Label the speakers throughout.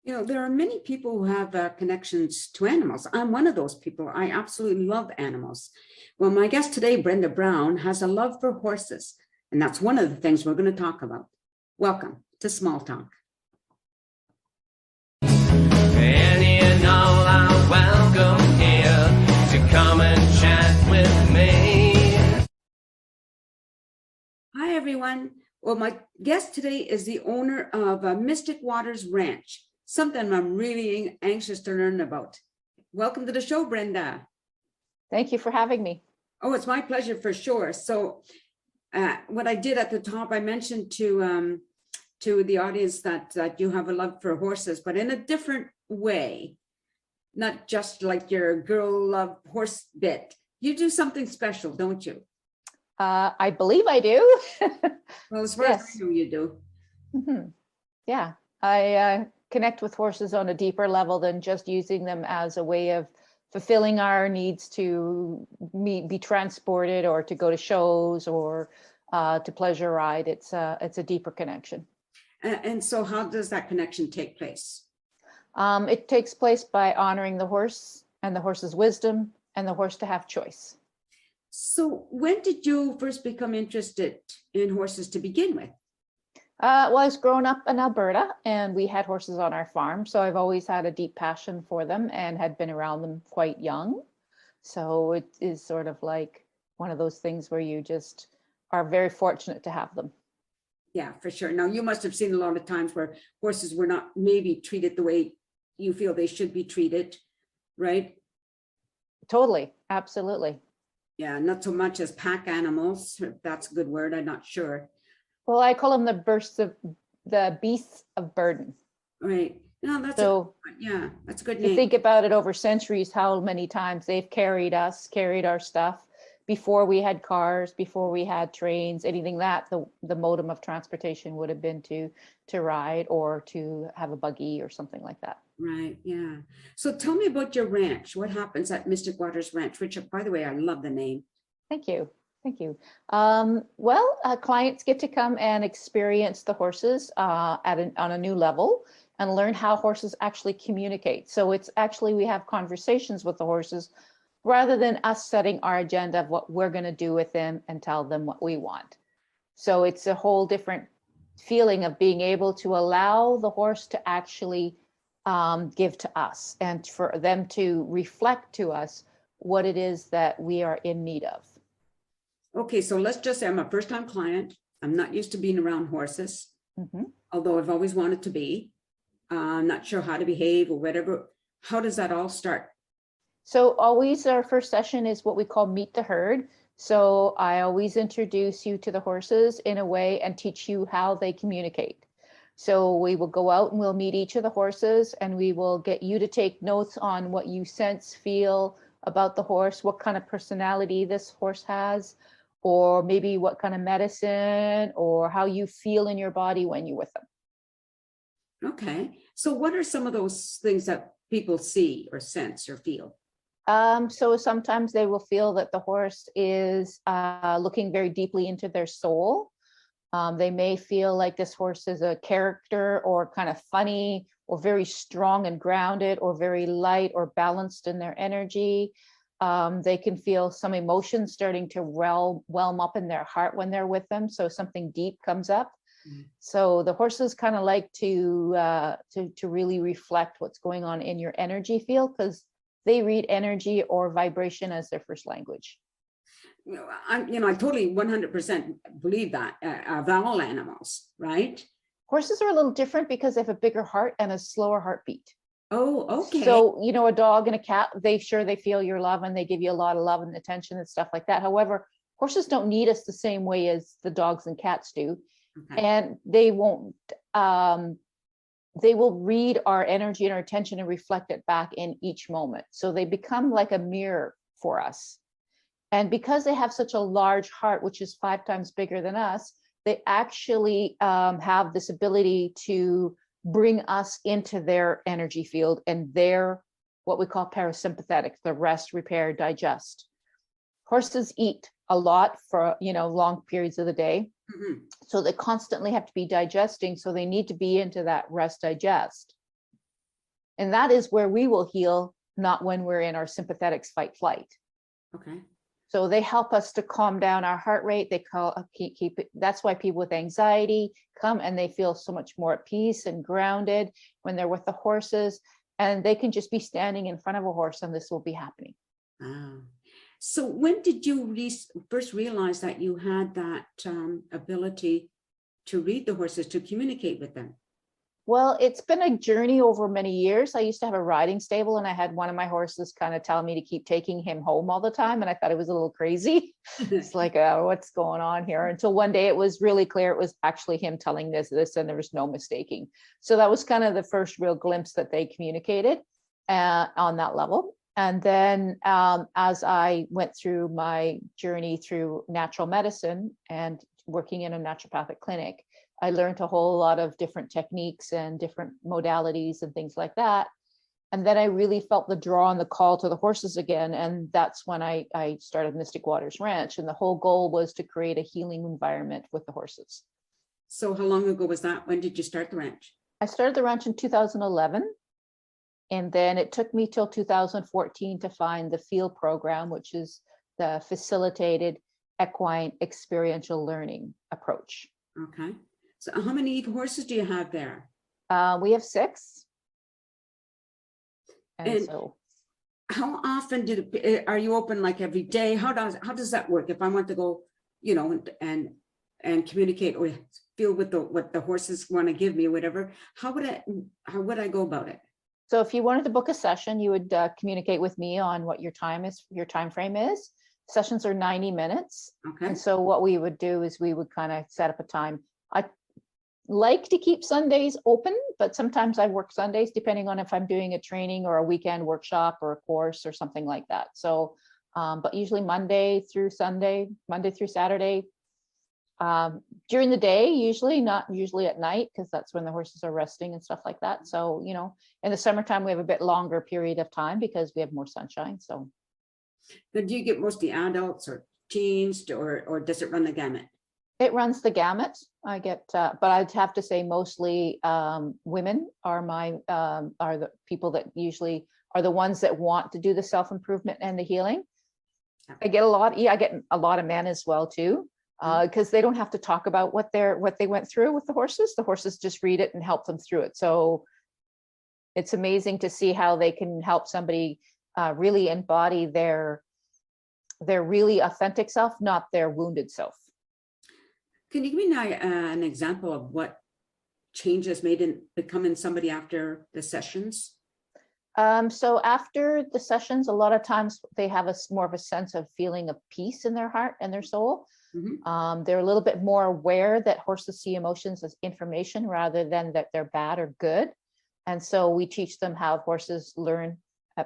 Speaker 1: There are many people who have connections to animals. I'm one of those people. I absolutely love animals. Well, my guest today, Brenda Brown, has a love for horses, and that's one of the things we're going to talk about. Welcome to Small Talk.
Speaker 2: Any and all are welcome here to come and chat with me.
Speaker 1: Hi, everyone. Well, my guest today is the owner of Mystic Waters Ranch, something I'm really anxious to learn about. Welcome to the show, Brenda.
Speaker 3: Thank you for having me.
Speaker 1: Oh, it's my pleasure for sure. So what I did at the top, I mentioned to the audience that you have a love for horses, but in a different way, not just like your girl love horse bit. You do something special, don't you?
Speaker 3: I believe I do.
Speaker 1: Well, as far as I know, you do.
Speaker 3: Mm-hmm. Yeah, I connect with horses on a deeper level than just using them as a way of fulfilling our needs to be transported or to go to shows or to pleasure ride. It's a deeper connection.
Speaker 1: And so how does that connection take place?
Speaker 3: It takes place by honoring the horse and the horse's wisdom and the horse to have choice.
Speaker 1: So when did you first become interested in horses to begin with?
Speaker 3: Well, I was growing up in Alberta and we had horses on our farm. So I've always had a deep passion for them and had been around them quite young. So it is sort of like one of those things where you just are very fortunate to have them.
Speaker 1: Yeah, for sure. Now, you must have seen a lot of times where horses were not maybe treated the way you feel they should be treated, right?
Speaker 3: Totally. Absolutely.
Speaker 1: Yeah, not so much as pack animals. If that's a good word. I'm not sure.
Speaker 3: Well, I call them the beasts of burden.
Speaker 1: Right. No, that's that's a good name.
Speaker 3: You think about it over centuries, how many times they've carried us, carried our stuff before we had cars, before we had trains, anything that the modem of transportation would have been to ride or to have a buggy or something like that.
Speaker 1: Right. Yeah. So tell me about your ranch. What happens at Mystic Waters Ranch, which, by the way, I love the name.
Speaker 3: Thank you. Thank you. Clients get to come and experience the horses on a new level and learn how horses actually communicate. So it's actually, we have conversations with the horses rather than us setting our agenda of what we're going to do with them and tell them what we want. So it's a whole different feeling of being able to allow the horse to actually give to us and for them to reflect to us what it is that we are in need of.
Speaker 1: Okay, so let's just say I'm a first-time client. I'm not used to being around horses, although I've always wanted to be. I'm not sure how to behave or whatever. How does that all start?
Speaker 3: So always our first session is what we call meet the herd. So I always introduce you to the horses in a way and teach you how they communicate. So we will go out and we'll meet each of the horses and we will get you to take notes on what you sense, feel about the horse, what kind of personality this horse has, or maybe what kind of medicine or how you feel in your body when you're with them.
Speaker 1: Okay. So what are some of those things that people see or sense or feel?
Speaker 3: So sometimes they will feel that the horse is looking very deeply into their soul. They may feel like this horse is a character or kind of funny or very strong and grounded or very light or balanced in their energy. They can feel some emotions starting to whelm up in their heart when they're with them. So something deep comes up. So the horses kind of like to really reflect what's going on in your energy field because they read energy or vibration as their first language.
Speaker 1: I totally 100% believe that of all animals, right?
Speaker 3: Horses are a little different because they have a bigger heart and a slower heartbeat.
Speaker 1: Oh, okay.
Speaker 3: So, a dog and a cat, they feel your love and they give you a lot of love and attention and stuff like that. However, horses don't need us the same way as the dogs and cats do. Okay. And they won't, they will read our energy and our attention and reflect it back in each moment. So they become like a mirror for us. And because they have such a large heart, which is 5 times bigger than us, they actually have this ability to bring us into their energy field and their, what we call parasympathetic, the rest, repair, digest. Horses eat a lot for, long periods of the day. Mm-hmm. So they constantly have to be digesting. So they need to be into that rest digest. And that is where we will heal, not when we're in our sympathetic fight flight.
Speaker 1: Okay.
Speaker 3: So they help us to calm down our heart rate. They keep it. That's why people with anxiety come and they feel so much more at peace and grounded when they're with the horses, and they can just be standing in front of a horse and this will be happening.
Speaker 1: Wow. So when did you first realize that you had that ability to read the horses, to communicate with them?
Speaker 3: Well, it's been a journey over many years. I used to have a riding stable and I had one of my horses kind of tell me to keep taking him home all the time. And I thought it was a little crazy. It's like, what's going on here? Until one day it was really clear it was actually him telling this, and there was no mistaking. So that was kind of the first real glimpse that they communicated on that level. And then as I went through my journey through natural medicine and working in a naturopathic clinic, I learned a whole lot of different techniques and different modalities and things like that. And then I really felt the draw and the call to the horses again. And that's when I started Mystic Waters Ranch. And the whole goal was to create a healing environment with the horses.
Speaker 1: So how long ago was that? When did you start the ranch?
Speaker 3: I started the ranch in 2011. And then it took me till 2014 to find the FEEL program, which is the facilitated equine experiential learning approach.
Speaker 1: Okay. So how many horses do you have there?
Speaker 3: We have 6.
Speaker 1: And
Speaker 3: so
Speaker 1: how often are you open, like every day? How does that work? If I want to go, and communicate or feel with what the horses want to give me or whatever, how would I go about it?
Speaker 3: So if you wanted to book a session, you would communicate with me on what your time frame is. Sessions are 90 minutes.
Speaker 1: Okay.
Speaker 3: And so what we would do is we would kind of set up a time. I like to keep Sundays open, but sometimes I work Sundays depending on if I'm doing a training or a weekend workshop or a course or something like that. So, but usually Monday through Saturday, during the day, not usually at night, because that's when the horses are resting and stuff like that. So, in the summertime, we have a bit longer period of time because we have more sunshine. So.
Speaker 1: Now, do you get mostly adults or teens, or does it run the gamut?
Speaker 3: It runs the gamut. I get, but I'd have to say mostly women are the people that usually are the ones that want to do the self-improvement and the healing. I get a lot of men as well too, because they don't have to talk about what they went through with the horses. The horses just read it and help them through it. So it's amazing to see how they can help somebody really embody their really authentic self, not their wounded self.
Speaker 1: Can you give me now an example of what changes made in becoming somebody after the sessions?
Speaker 3: So after the sessions, a lot of times they have more of a sense of feeling of peace in their heart and their soul. Mm-hmm. They're a little bit more aware that horses see emotions as information rather than that they're bad or good. And so we teach them how horses learn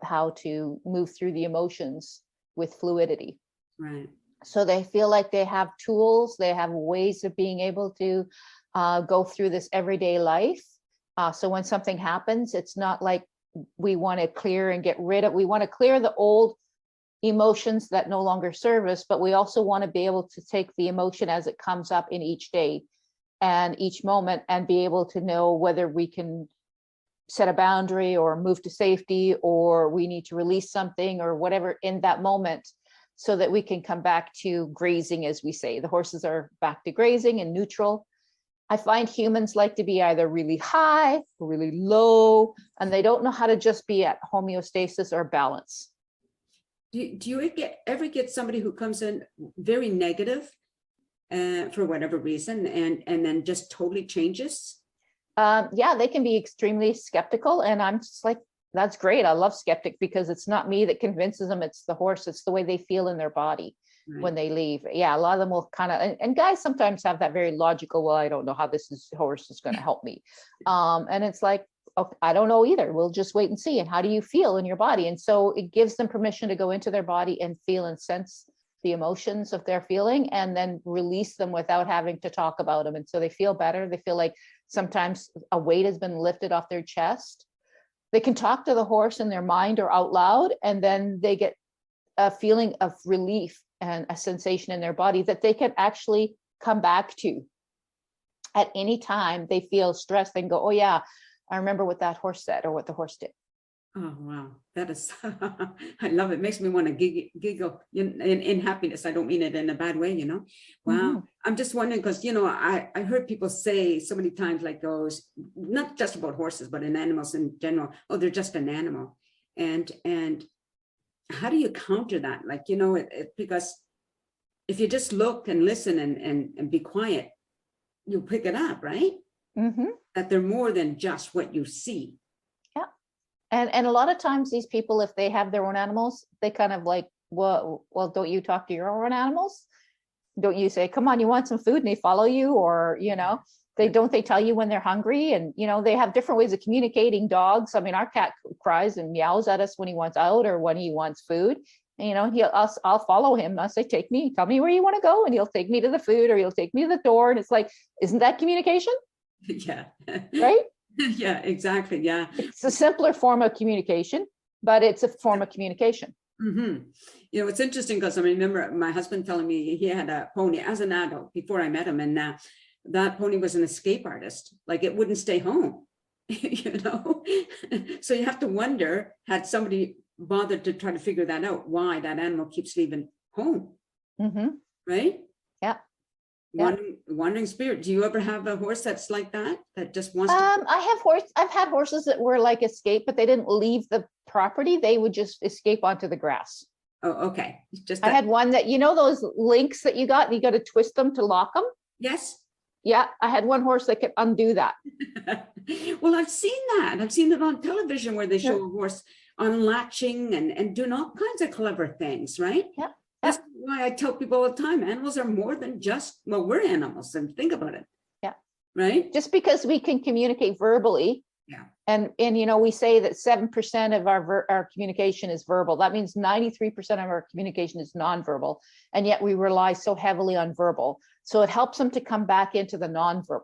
Speaker 3: how to move through the emotions with fluidity.
Speaker 1: Right.
Speaker 3: So they feel like they have tools, they have ways of being able to go through this everyday life. So when something happens, it's not like we want to clear and get rid of, we want to clear the old emotions that no longer serve us, but we also want to be able to take the emotion as it comes up in each day and each moment and be able to know whether we can set a boundary or move to safety, or we need to release something or whatever in that moment, so that we can come back to grazing, as we say. The horses are back to grazing and neutral. I find humans like to be either really high or really low, and they don't know how to just be at homeostasis or balance.
Speaker 1: Do you ever get somebody who comes in very negative for whatever reason and then just totally changes?
Speaker 3: Yeah, they can be extremely skeptical, and I'm just like, that's great. I love skeptic because it's not me that convinces them, it's the horse. It's the way they feel in their body. Right. When they leave. Yeah, a lot of them will kind of, and guys sometimes have that very logical, well, I don't know how this horse is going to help me. And it's like, okay, I don't know either. We'll just wait and see. And how do you feel in your body? And so it gives them permission to go into their body and feel and sense the emotions of their feeling, and then release them without having to talk about them. And so they feel better. They feel like sometimes a weight has been lifted off their chest. They can talk to the horse in their mind or out loud, and then they get a feeling of relief and a sensation in their body that they can actually come back to at any time they feel stressed. They can go, oh yeah, I remember what that horse said or what the horse did.
Speaker 1: Oh, wow. That is, I love it. Makes me want to giggle in happiness. I don't mean it in a bad way, you know? Wow.
Speaker 3: Mhm.
Speaker 1: I'm just wondering, because, you know, I heard people say so many times, like those, not just about horses, but in animals in general, oh, they're just an animal. And how do you counter that? Like, you know, because if you just look and listen and be quiet, you'll pick it up, right?
Speaker 3: Mhm.
Speaker 1: That they're more than just what you see.
Speaker 3: And a lot of times these people, if they have their own animals, they kind of like, well, don't you talk to your own animals? Don't you say, come on, you want some food, and they follow you? Or, you know, they tell you when they're hungry, and, you know, they have different ways of communicating. Dogs, I mean, our cat cries and meows at us when he wants out or when he wants food. And, you know, I'll follow him. I'll say, tell me where you want to go. And he'll take me to the food, or he'll take me to the door. And it's like, isn't that communication?
Speaker 1: Yeah.
Speaker 3: Right?
Speaker 1: Yeah, exactly. Yeah.
Speaker 3: It's a simpler form of communication, but it's a form of communication.
Speaker 1: Mm-hmm. You know, it's interesting because I remember my husband telling me he had a pony as an adult before I met him, and that pony was an escape artist. Like, it wouldn't stay home, you know. So you have to wonder, had somebody bothered to try to figure that out, why that animal keeps leaving home,
Speaker 3: Mm-hmm.
Speaker 1: right?
Speaker 3: Yeah. Yeah.
Speaker 1: Wandering spirit. Do you ever have a horse that's like that just wants to?
Speaker 3: I've had horses that were like escape, but they didn't leave the property. They would just escape onto the grass.
Speaker 1: Oh, okay. Just
Speaker 3: I
Speaker 1: that.
Speaker 3: had one that, you know, those links that you got, and you got to twist them to lock them.
Speaker 1: Yes.
Speaker 3: Yeah, I had one horse that could undo that.
Speaker 1: Well, I've seen that. I've seen it on television where they show a horse unlatching and doing all kinds of clever things, right?
Speaker 3: Yeah.
Speaker 1: That's why I tell people all the time, animals are more than just, well, we're animals, and think about it.
Speaker 3: Yeah.
Speaker 1: Right?
Speaker 3: Just because we can communicate verbally.
Speaker 1: Yeah.
Speaker 3: And you know, we say that 7% of our communication is verbal. That means 93% of our communication is nonverbal. And yet we rely so heavily on verbal. So it helps them to come back into the nonverbal.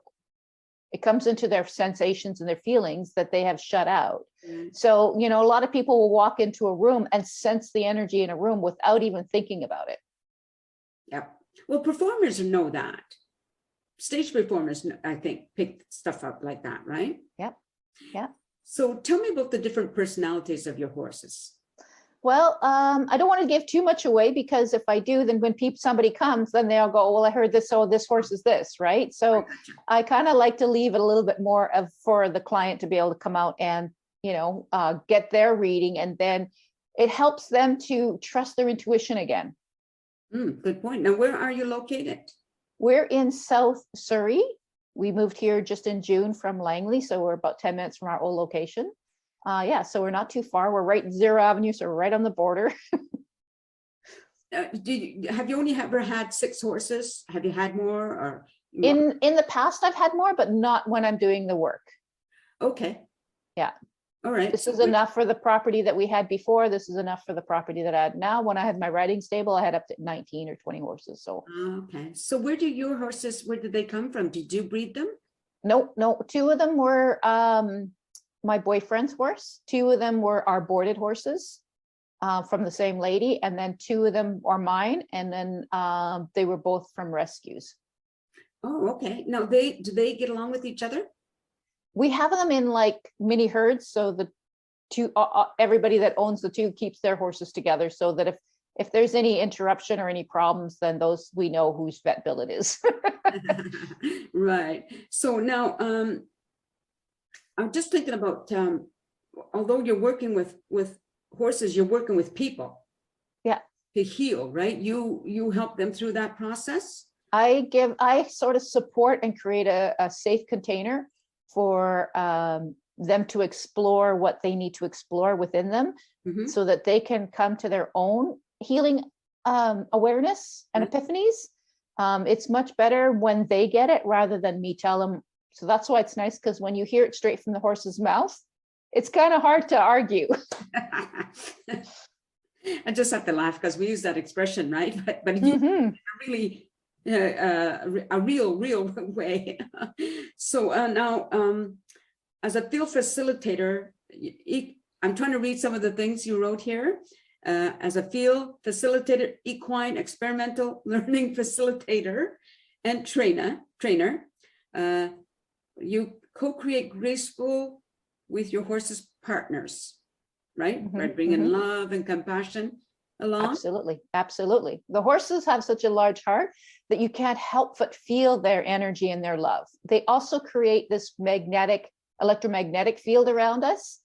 Speaker 3: It comes into their sensations and their feelings that they have shut out.
Speaker 1: Mm.
Speaker 3: So, you know, a lot of people will walk into a room and sense the energy in a room without even thinking about it.
Speaker 1: Yeah. Well, performers know that. Stage performers, I think, pick stuff up like that, right?
Speaker 3: Yep. Yeah.
Speaker 1: So tell me about the different personalities of your horses.
Speaker 3: Well, I don't want to give too much away, because if I do, then when somebody comes, then they'll go, well, I heard this, so this horse is this, right? So I kind of like to leave it a little bit more for the client to be able to come out and, you know, get their reading, and then it helps them to trust their intuition again.
Speaker 1: Good point. Now, where are you located?
Speaker 3: We're in South Surrey. We moved here just in June from Langley, so we're about 10 minutes from our old location. Yeah, so we're not too far. We're right in Zero Avenue, so we're right on the border.
Speaker 1: Have you only ever had 6 horses? Have you had more or?
Speaker 3: In the past, I've had more, but not when I'm doing the work.
Speaker 1: Okay.
Speaker 3: Yeah.
Speaker 1: All right.
Speaker 3: This is enough for the property that we had before. This is enough for the property that I had now. When I had my riding stable, I had up to 19 or 20 horses. So.
Speaker 1: Okay. So where do your horses, where did they come from? Did you breed them?
Speaker 3: No. 2 of them were my boyfriend's horse. 2 of them were our boarded horses from the same lady. And then 2 of them are mine. And then they were both from rescues.
Speaker 1: Oh, okay. Now do they get along with each other?
Speaker 3: We have them in like mini herds. So the 2, everybody that owns the 2 keeps their horses together, so that if there's any interruption or any problems, then those, we know whose vet bill it is.
Speaker 1: Right. So now I'm just thinking about, although you're working with horses, you're working with people.
Speaker 3: Yeah.
Speaker 1: To heal, right? You help them through that process?
Speaker 3: I sort of support and create a safe container for them to explore what they need to explore within them, so that they can come to their own healing awareness and epiphanies. It's much better when they get it rather than me tell them. So that's why it's nice, because when you hear it straight from the horse's mouth, it's kind of hard to argue.
Speaker 1: I just have to laugh because we use that expression, right? But you really a real way. So now, as a field facilitator, I'm trying to read some of the things you wrote here. As a field facilitator, equine experimental learning facilitator, and trainer, you co-create graceful with your horse's partners. right?
Speaker 3: Mhm,
Speaker 1: Right, bringing
Speaker 3: mhm.
Speaker 1: love and compassion along.
Speaker 3: Absolutely. Absolutely. The horses have such a large heart that you can't help but feel their energy and their love. They also create this electromagnetic field around us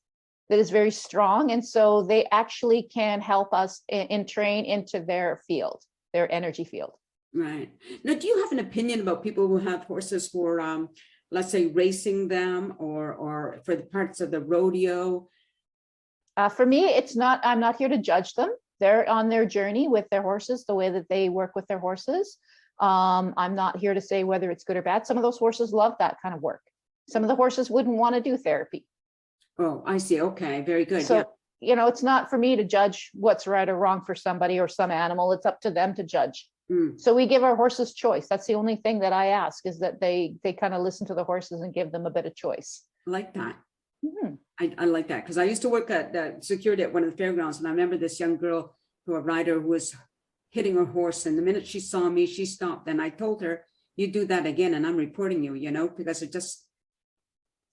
Speaker 3: that is very strong. And so they actually can help us train into their field, their energy field.
Speaker 1: Right. Now, do you have an opinion about people who have horses for, let's say, racing them or for the parts of the rodeo?
Speaker 3: For me, I'm not here to judge them. They're on their journey with their horses, the way that they work with their horses. I'm not here to say whether it's good or bad. Some of those horses love that kind of work. Some of the horses wouldn't want to do therapy.
Speaker 1: Oh, I see. Okay, very good.
Speaker 3: So,
Speaker 1: Yeah.
Speaker 3: it's not for me to judge what's right or wrong for somebody or some animal. It's up to them to judge.
Speaker 1: Mm,
Speaker 3: So we give our horses choice. That's the only thing that I ask, is that they kind of listen to the horses and give them a bit of choice.
Speaker 1: I like that.
Speaker 3: Mhm.
Speaker 1: I like that because I used to work at security at one of the fairgrounds, and I remember this young girl, a rider, who was hitting her horse, and the minute she saw me, she stopped. And I told her, "You do that again, and I'm reporting you." Because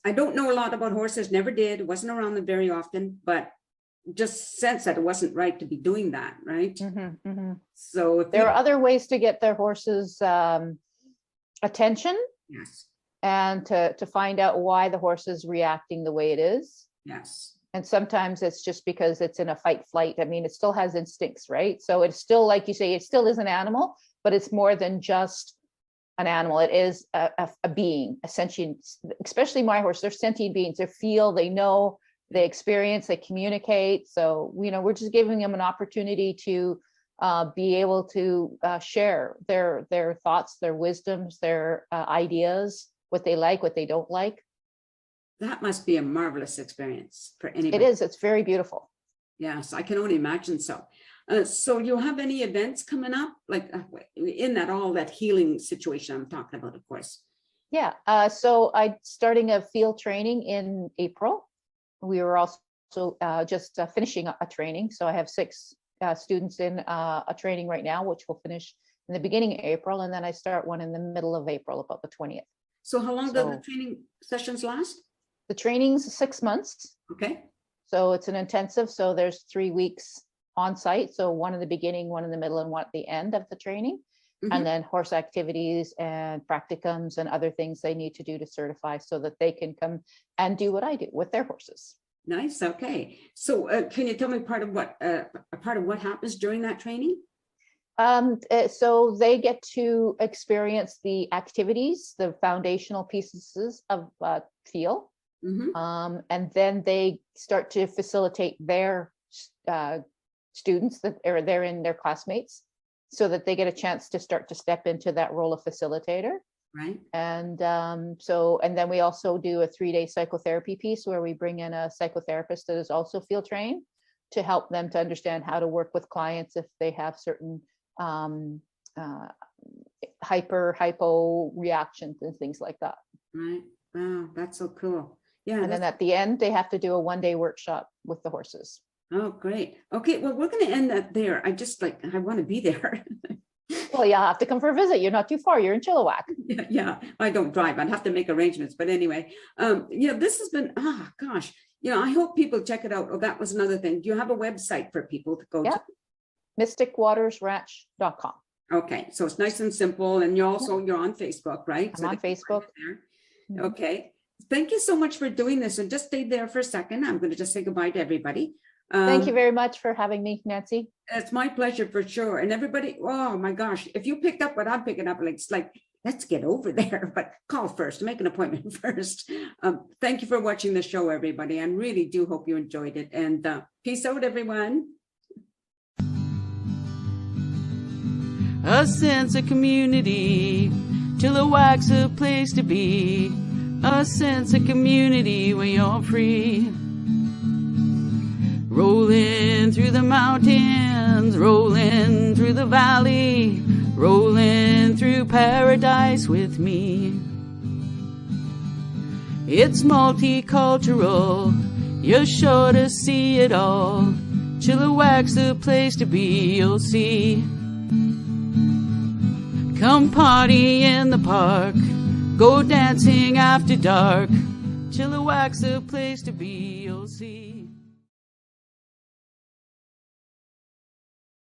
Speaker 1: I don't know a lot about horses, never did, wasn't around them very often, but just sense that it wasn't right to be doing that, right?
Speaker 3: Mhm, mhm.
Speaker 1: So if
Speaker 3: There are other ways to get their horses' attention
Speaker 1: yes,
Speaker 3: and to find out why the horse is reacting the way it is.
Speaker 1: yes,
Speaker 3: And sometimes it's just because it's in a fight flight. I mean, it still has instincts, right? So it's still, like you say, it still is an animal, but it's more than just an animal. It is a being, a sentient, especially my horse. They're sentient beings. They feel, they know, they experience, they communicate. So, we're just giving them an opportunity to be able to share their thoughts, their wisdoms, their ideas, what they like, what they don't like.
Speaker 1: that must be a marvelous experience for anybody.
Speaker 3: It is. It's very beautiful.
Speaker 1: Yes, I can only imagine so. So you'll have any events coming up, like in all that healing situation I'm talking about, of course.
Speaker 3: Yeah. So I'm starting a field training in April. We were also just finishing a training. So I have 6 students in a training right now, which will finish in the beginning of April. And then I start one in the middle of April, about the 20th.
Speaker 1: So how long do the training sessions last?
Speaker 3: The training's 6 months.
Speaker 1: Okay.
Speaker 3: So it's an intensive. So there's 3 weeks on site. So one in the beginning, one in the middle, and one at the end of the training.
Speaker 1: Mhm.
Speaker 3: And then horse activities and practicums and other things they need to do to certify so that they can come and do what I do with their horses.
Speaker 1: Nice. Okay. So can you tell me part of what happens during that training?
Speaker 3: So they get to experience the activities, the foundational pieces of feel.
Speaker 1: Mhm.
Speaker 3: And then they start to facilitate their students that are there in their classmates, so that they get a chance to start to step into that role of facilitator.
Speaker 1: Right.
Speaker 3: And and then we also do a 3-day psychotherapy piece where we bring in a psychotherapist that is also field trained to help them to understand how to work with clients if they have certain hypo reactions and things like that.
Speaker 1: Right. Wow, that's so cool. Yeah.
Speaker 3: And then at the end, they have to do a 1-day workshop with the horses.
Speaker 1: Oh, great. Okay. Well, we're going to end that there. I want to be there.
Speaker 3: Well, you'll have to come for a visit. You're not too far. You're in Chilliwack.
Speaker 1: Yeah. I don't drive. I'd have to make arrangements. But anyway, this has been, gosh, I hope people check it out. Oh, that was another thing. Do you have a website for people to go to?
Speaker 3: mysticwatersranch.com.
Speaker 1: Okay. So it's nice and simple. And you're on Facebook, right?
Speaker 3: I'm on Facebook.
Speaker 1: There. Okay. Thank you so much for doing this. And just stay there for a second. I'm going to just say goodbye to everybody.
Speaker 3: Thank you very much for having me, Nancy.
Speaker 1: It's my pleasure for sure. And everybody, oh my gosh, if you picked up what I'm picking up, it's like, let's get over there, but call first, make an appointment first. Thank you for watching the show, everybody. I really do hope you enjoyed it. And peace out, everyone.
Speaker 4: A sense of community, Chilliwack's a place to be. A sense of community where you're free. Rolling through the mountains, rolling through the valley, rolling through paradise with me. It's multicultural, you're sure to see it all. Chilliwack's the place to be, you'll see. Come party in the park, go dancing after dark. Chilliwack's the place to be, you'll see.